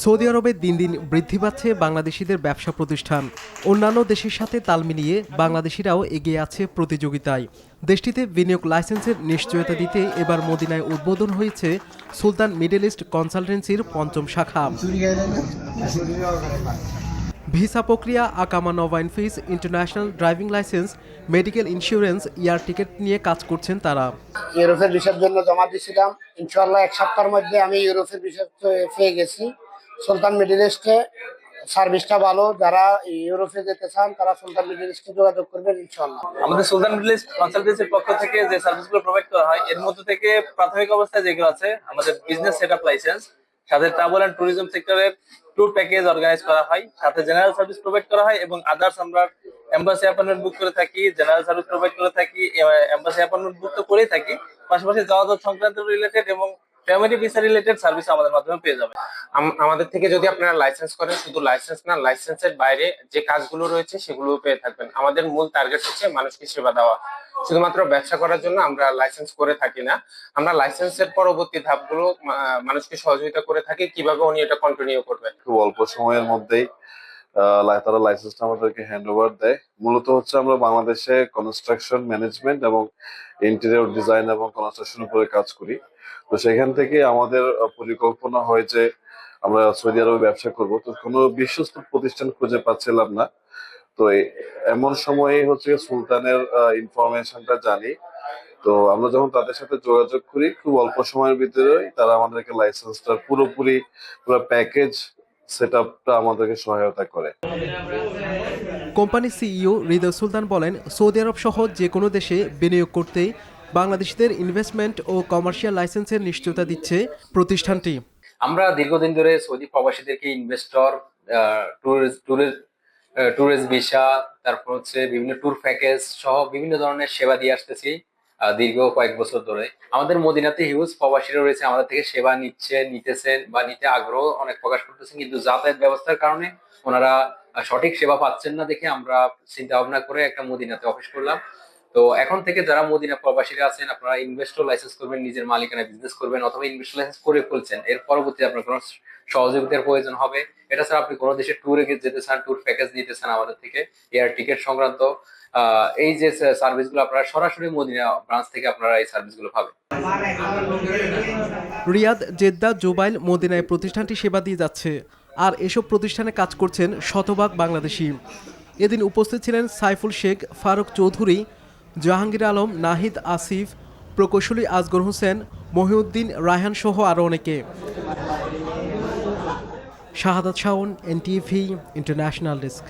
Saudi আরবে দিন দিন বৃদ্ধি পাচ্ছে বাংলাদেশিদের ব্যবসা প্রতিষ্ঠান। অন্যান্য দেশের সাথে তাল মিলিয়ে বাংলাদেশিরাও এগিয়ে আছে প্রতিযোগিতায়। দেশটিতে বিনিয়োগ লাইসেন্সের নিশ্চয়তা দিতে এবার মদিনায় উদ্বোধন হয়েছে সুলতান মিডল ইস্ট কনসালটেন্সির ৫ম শাখা। ভিসা প্রক্রিয়া, আকামা, নবায়ন fees, international driving licence, medical insurance, air ticket নিয়ে কাজ করছেন তারা। ইউরোপের ভিসার জন্য জমা দিয়েছিলাম, ইনশাআল্লাহ ১ সপ্তাহের মধ্যে আমি ইউরোপের ভিসা পেয়ে গেছি। সুলতান মিডল ইস্টে সার্ভিসটা ভালো, যারা ইউরোপে যেতে চান তারা সুলতান মিডল ইস্টে যোগাযোগ করবেন ইনশাআল্লাহ। আমাদের সুলতান মিডল ইস্ট কনসালটেন্সির পক্ষ থেকে যে সার্ভিসগুলো প্রোভাইড করা হয় এর মধ্যে থেকে প্রাথমিক অবস্থায় যেগুলো আছে আমাদের বিজনেস সেটআপ লাইসেন্স, সাথে ট্রাভেল এন্ড ট্যুরিজম সেক্টরের ট্যুর প্যাকেজ অর্গানাইজ করা হয়, সাথে জেনারেল সার্ভিস প্রোভাইড করা হয় এবং আদার্স আমরা এম্বাসি অ্যাপয়েন্টমেন্ট বুক করে থাকি, জেনারেল সার্ভিস প্রোভাইড করে থাকি, এম্বাসি অ্যাপয়েন্টমেন্ট বুক তো করেই থাকি, পাশাপাশি যাওয়া সংক্রান্ত রিলেটেড এবং ফ্যামিলি ভিসা রিলেটেড সার্ভিস আমাদের মাধ্যমে পেয়ে যাবে। আমাদের থেকে যদি আপনারা লাইসেন্স করেন, শুধু লাইসেন্স না, লাইসেন্সের বাইরে যে কাজগুলো রয়েছে সেগুলো পেয়ে থাকবেন। আমাদের মূল টার্গেট হচ্ছে মানুষকে সেবা দেওয়া। শুধুমাত্র ব্যবসা করার জন্য আমরা লাইসেন্স করে থাকি না, আমরা লাইসেন্সের পরবর্তী ধাপগুলো মানুষকে সহযোগিতা করে থাকি কিভাবে উনি এটা কন্টিনিউ করবে। খুব অল্প সময়ের মধ্যেই তারা লাইসেন্সটা আমাদেরকে হ্যান্ড ওভার দেয়। মূলত হচ্ছে আমরা বাংলাদেশে কনস্ট্রাকশন ম্যানেজমেন্ট এবং ইন্টেরিয়র ডিজাইন এবং কনস্ট্রাকশন উপরে কাজ করি। তো সেখান থেকে আমাদের পরিকল্পনা হয় যে আমরা সৌদি আরবে ব্যবসা করব। তো কোনো বিশ্বস্ত প্রতিষ্ঠান খুঁজে পাচ্ছিলাম না। তো এমন সময়ে হচ্ছে সুলতানের ইনফরমেশনটা জানি। তো আমরা যখন তাদের সাথে যোগাযোগ করি, খুব অল্প সময়ের ভিতরেই তারা আমাদেরকে লাইসেন্সটা পুরো প্যাকেজ সেটআপটা আমাদেরকে সহায়তা করে। কোম্পানির সিইও হৃদয় সুলতান বলেন, সৌদি আরব সহ যে কোনো দেশে বিনিয়োগ করতে বাংলাদেশিদের ইনভেস্টমেন্ট ও কমার্শিয়াল লাইসেন্সের নিশ্চয়তা দিচ্ছে প্রতিষ্ঠানটি। আমরা দীর্ঘদিন ধরে সৌদি প্রবাসীদেরকে ইনভেস্টর, ট্যুরিস্ট ভিসা, তারপর হচ্ছে বিভিন্ন ট্যুর প্যাকেজ সহ বিভিন্ন ধরনের সেবা দিয়ে আসতেছি দীর্ঘ কয়েক বছর ধরে। আমাদের মদিনাতে হিউজ প্রবাসীরা রয়েছে, আমাদের থেকে সেবা নিতেছেন বা নিতে আগ্রহ অনেক প্রকাশ করতেছেন, কিন্তু যাতায়াত ব্যবস্থার কারণে ওনারা সঠিক সেবা পাচ্ছেন না দেখে আমরা চিন্তা ভাবনা করে একটা মদিনাতে অফিস করলাম। তো এখন থেকে যারা মদিনা প্রবাসীরা আছেন, আপনারা ইনভেস্টর লাইসেন্স করবেন, নিজের মালিকানা বিজনেস করবেন, অথবা ইনভেস্টর লাইসেন্স করে ফেলছেন, এর পরবর্তীতে আপনার কোনো সহযোগিতার প্রয়োজন হবে। এটা ছাড়া আপনি কোনো দেশে ট্যুরে যেতে চান, ট্যুর প্যাকেজ নিতে চান আমাদের থেকে, এয়ার টিকিট সংক্রান্ত এই যে সার্ভিসগুলো আপনারা সরাসরি মদিনা ব্রাঞ্চ থেকে আপনারা এই সার্ভিসগুলো পাবেন। রিয়াদ, জেদ্দা, জুবাইল, মদিনায় প্রতিষ্ঠানটি সেবা দিয়ে যাচ্ছে। আর এসব প্রতিষ্ঠানে কাজ করছেন শতভাগ বাংলাদেশি। এদিন উপস্থিত ছিলেন সাইফুল শেখ, ফারুক চৌধুরী, জাহাঙ্গীর আলম, নাহিদ, আসিফ, প্রকৌশলী আসগর হোসেন, মহিউদ্দিন, রায়হান সহ আরও অনেকে। শাহাদাত শাওন, এনটিভি, ইন্টারন্যাশনাল ডেস্ক।